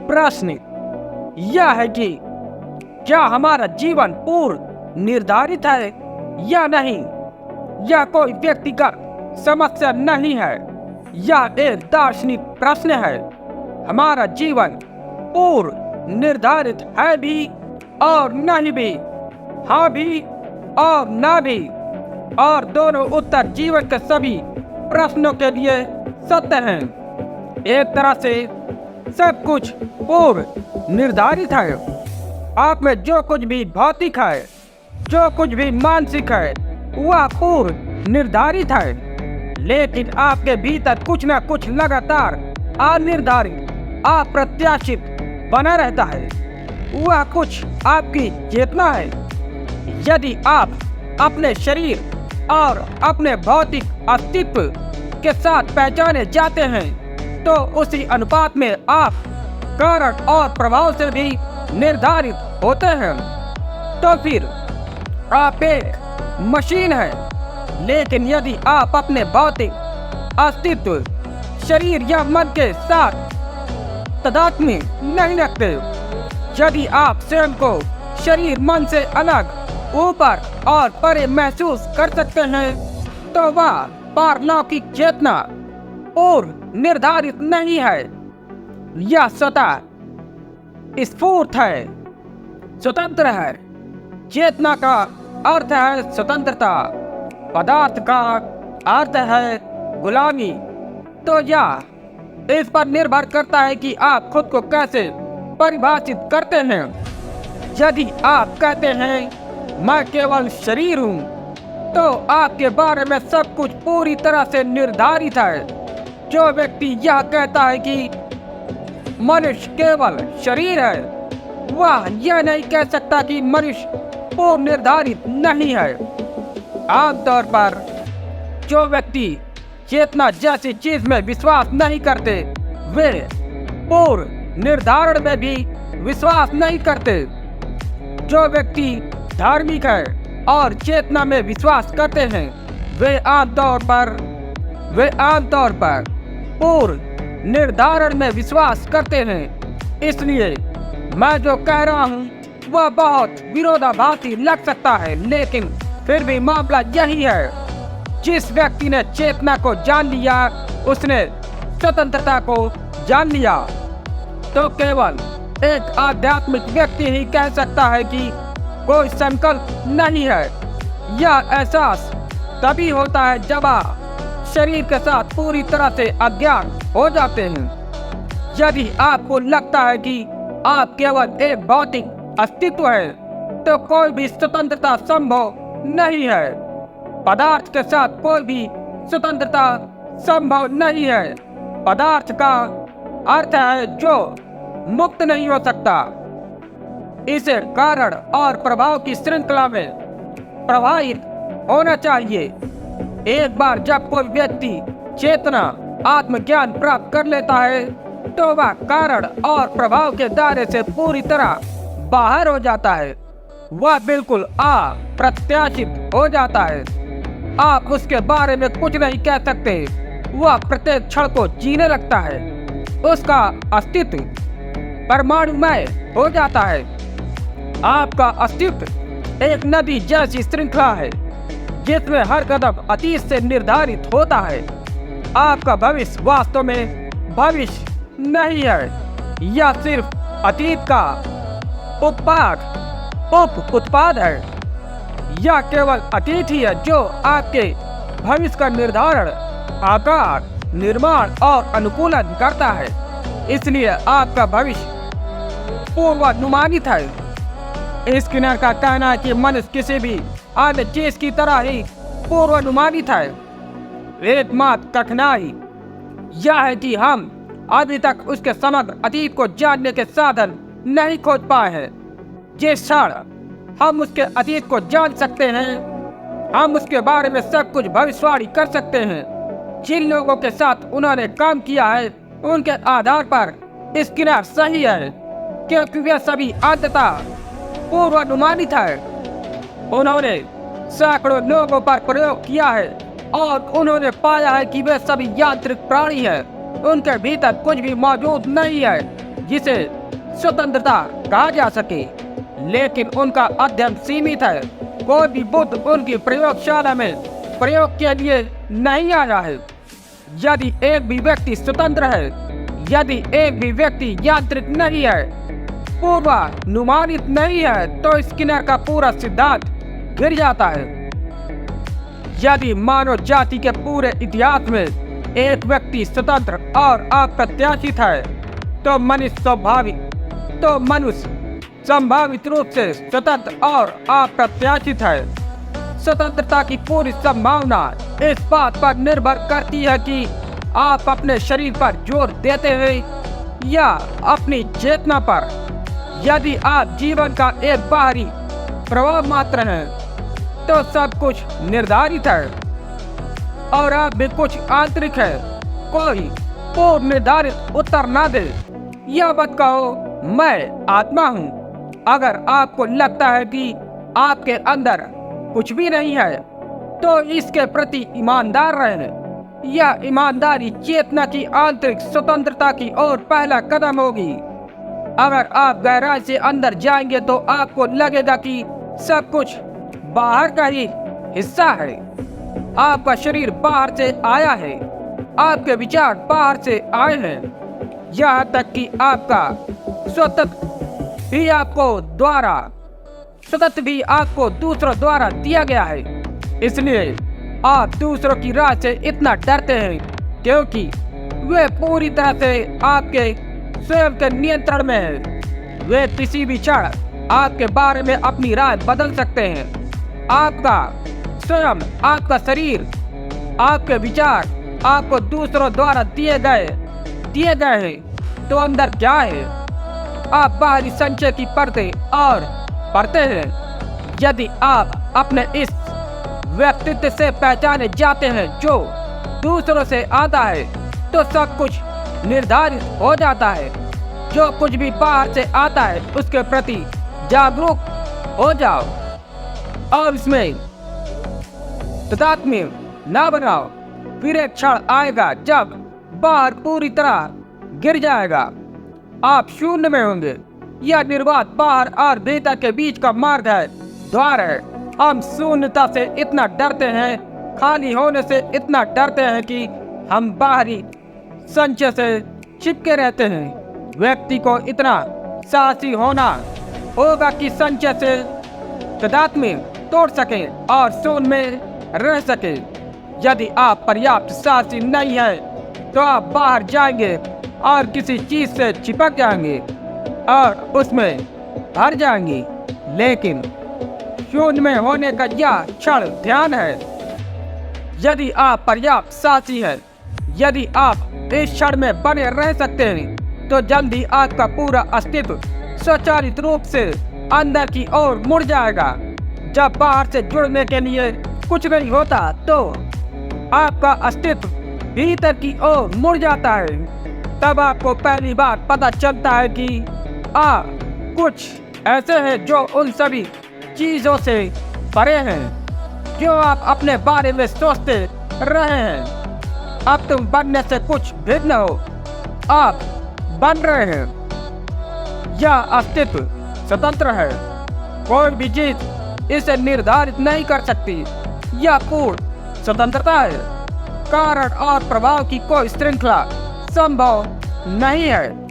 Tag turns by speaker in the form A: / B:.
A: प्रश्न यह है कि क्या हमारा जीवन पूर्व निर्धारित है या नहीं। यह कोई व्यक्तिगत समस्या नहीं है, यह एक दार्शनिक प्रश्न है। हमारा जीवन पूर्व निर्धारित है भी और नहीं भी, हाँ भी और ना भी, और दोनों उत्तर जीवन के सभी प्रश्नों के लिए सत्य हैं। एक तरह से सब कुछ पूर्व निर्धारित है। आप में जो कुछ भी भौतिक है, जो कुछ भी मानसिक है, वह पूर्व निर्धारित है। लेकिन आपके भीतर कुछ न कुछ लगातार अनिर्धारित, अप्रत्याशित बना रहता है। वह कुछ आपकी चेतना है। यदि आप अपने शरीर और अपने भौतिक अस्तित्व के साथ पहचाने जाते हैं, तो उसी अनुपात में आप कारण और प्रभाव से भी निर्धारित होते हैं। तो फिर आप एक मशीन हैं। लेकिन यदि आप अपने भौतिक अस्तित्व, शरीर या मन के साथ तादात्म्य नहीं रखते, यदि आप स्वयं को शरीर मन से अलग, ऊपर और परे महसूस कर सकते हैं, तो वह पारलौकिक चेतना और निर्धारित नहीं है। यह स्वतः स्फूर्त है, स्वतंत्र है। चेतना का अर्थ है स्वतंत्रता, पदार्थ का अर्थ है गुलामी। तो यह इस पर निर्भर करता है कि आप खुद को कैसे परिभाषित करते हैं। यदि आप कहते हैं मैं केवल शरीर हूँ, तो आपके बारे में सब कुछ पूरी तरह से निर्धारित है। जो व्यक्ति यह कहता है कि मनुष्य केवल शरीर है, वह यह नहीं कह सकता कि मनुष्य पूर्व निर्धारित नहीं है। आमतौर पर जो व्यक्ति चेतना जैसी चीज में विश्वास नहीं करते, वे पूर्व निर्धारण में भी विश्वास नहीं करते। जो व्यक्ति धार्मिक है और चेतना में विश्वास करते हैं, वे आमतौर पर पूर्व निर्धारण में विश्वास करते हैं। इसलिए मैं जो कह रहा हूँ वह बहुत विरोधाभासी लग सकता है, लेकिन फिर भी मामला यही है। जिस व्यक्ति ने चेतना को जान लिया, उसने स्वतंत्रता को जान लिया। तो केवल एक आध्यात्मिक व्यक्ति ही कह सकता है कि कोई संकल्प नहीं है। यह एहसास तभी होता है जब आप शरीर के साथ पूरी तरह से अज्ञान हो जाते हैं। यदि आपको लगता है कि आप केवल एक भौतिक अस्तित्व है, तो कोई भी स्वतंत्रता संभव नहीं है। पदार्थ के साथ कोई भी स्वतंत्रता संभव नहीं है। पदार्थ का अर्थ है जो मुक्त नहीं हो सकता। इसे कारण और प्रभाव की श्रृंखला में प्रवाहित होना चाहिए। एक बार जब कोई व्यक्ति चेतना आत्मज्ञान प्राप्त कर लेता है, तो वह कारण और प्रभाव के दायरे से पूरी तरह बाहर हो जाता है। वह बिल्कुल अप्रत्याशित हो जाता है। आप उसके बारे में कुछ नहीं कह सकते। वह प्रत्येक क्षण को जीने लगता है। उसका अस्तित्व परमाणुमय हो जाता है। आपका अस्तित्व एक नदी जैसी श्रृंखला है, जिसमें हर कदम अतीत से निर्धारित होता है। आपका भविष्य वास्तव में भविष्य नहीं है। यह सिर्फ अतीत का उप उत्पाद है। यह केवल अतीत ही है जो आपके भविष्य का निर्धारण, आकार, निर्माण और अनुकूलन करता है। इसलिए आपका भविष्य पूर्वानुमानित है। स्किनर का कहना है कि मनुष्य किसी भी अन्य चीज की तरह ही पूर्वानुमानित है। एकमात्र कठिनाई यह है कि हम अभी तक उसके समग्र अतीत को जानने के साधन नहीं खोज पाए हैं। जिस क्षण हम उसके अतीत को जान सकते हैं, हम उसके बारे में सब कुछ भविष्यवाणी कर सकते हैं। जिन लोगों के साथ उन्होंने काम किया है, उनके आधार पर स्किनर सही है, क्योंकि वे सभी अंततः पूर्वानुमानित है। उन्होंने सैकड़ों लोगों पर प्रयोग किया है और उन्होंने पाया है कि वे सभी यांत्रिक प्राणी हैं। उनके भीतर कुछ भी मौजूद नहीं है जिसे स्वतंत्रता कहा जा सके, लेकिन उनका अध्ययन सीमित है। कोई भी बुद्ध उनकी प्रयोगशाला में प्रयोग के लिए नहीं आया है। यदि एक भी व्यक्ति स्वतंत्र है, यदि एक भी व्यक्ति यांत्रिक नहीं है, पूर्वानुमानित नहीं है, तो स्किनर का पूरा सिद्धांत गिर जाता है। यदि मानव जाति के पूरे इतिहास में एक व्यक्ति स्वतंत्र और अप्रत्याशित है, तो मनुष्य संभावित रूप से स्वतंत्र और अप्रत्याशित है। स्वतंत्रता की पूरी संभावना इस बात पर निर्भर करती है कि आप अपने शरीर पर जोर देते हैं या अपनी चेतना पर। यदि आप जीवन का एक बाहरी प्रभाव मात्र हैं, तो सब कुछ निर्धारित है, और आप भी कुछ आंतरिक है। कोई पूर्व निर्धारित उत्तर ना दे। यह मत कहो मैं आत्मा हूँ। अगर आपको लगता है कि आपके अंदर कुछ भी नहीं है, तो इसके प्रति ईमानदार रहें। यह ईमानदारी चेतना की आंतरिक स्वतंत्रता की ओर पहला कदम होगी। अगर आप गहराई से अंदर जाएंगे, तो आपको लगेगा कि सब कुछ बाहर का ही हिस्सा है। आपका शरीर बाहर से आया है, आपके विचार बाहर से आए हैं, यहाँ तक कि आपका स्वतंत्र भी आपको दूसरों द्वारा दिया गया है। इसलिए आप दूसरों की राह से इतना डरते हैं, क्योंकि वे पूरी तरह से आपके स्वयं के नियंत्रण में है। वे किसी भी क्षण आपके बारे में अपनी राय बदल सकते हैं। आपका स्वयं, आपका शरीर, आपके विचार आपको दूसरों द्वारा दिए गए हैं। तो अंदर क्या है? आप बाहरी संचय की परतें और पढ़ते हैं। यदि आप अपने इस व्यक्तित्व से पहचाने जाते हैं जो दूसरों से आता है, तो सब कुछ निर्धारित हो जाता है। जो कुछ भी बाहर से आता है, उसके प्रति जागरूक हो जाओ और इसमें तादात्म्य न बनाओ। फिर एक क्षण आएगा जब बाहर पूरी तरह गिर जाएगा, आप शून्य में होंगे। यह निर्वात बाहर और भीतर के बीच का मार्ग है, द्वार है। हम शून्यता से इतना डरते हैं, खाली होने से इतना डरते हैं कि हम बाहरी संचय से चिपके रहते हैं। व्यक्ति को इतना साहसी होना होगा कि संचय से तादात्म्य तोड़ सके और शून्य में रह सके। यदि आप पर्याप्त साहसी नहीं है, तो आप बाहर जाएंगे और किसी चीज से चिपक जाएंगे और उसमें भर जाएंगे। लेकिन शून्य में होने का यह क्षण ध्यान है। यदि आप पर्याप्त साहसी हैं, यदि आप इस क्षण में बने रह सकते हैं, तो जल्दी आपका पूरा अस्तित्व स्वचालित रूप से अंदर की ओर मुड़ जाएगा। जब बाहर से जुड़ने के लिए कुछ नहीं होता, तो आपका अस्तित्व भीतर की ओर मुड़ जाता है। तब आपको पहली बार पता चलता है कि कुछ ऐसे हैं जो उन सभी चीजों से परे हैं जो आप अपने बारे में सोचते रहे हैं। अब तुम बनने से कुछ भिन्न हो, आप बन रहे हैं। यह अस्तित्व स्वतंत्र है, कोई भी चीज इसे निर्धारित नहीं कर सकती। यह पूर्ण स्वतंत्रता है। कारण और प्रभाव की कोई श्रृंखला संभव नहीं है।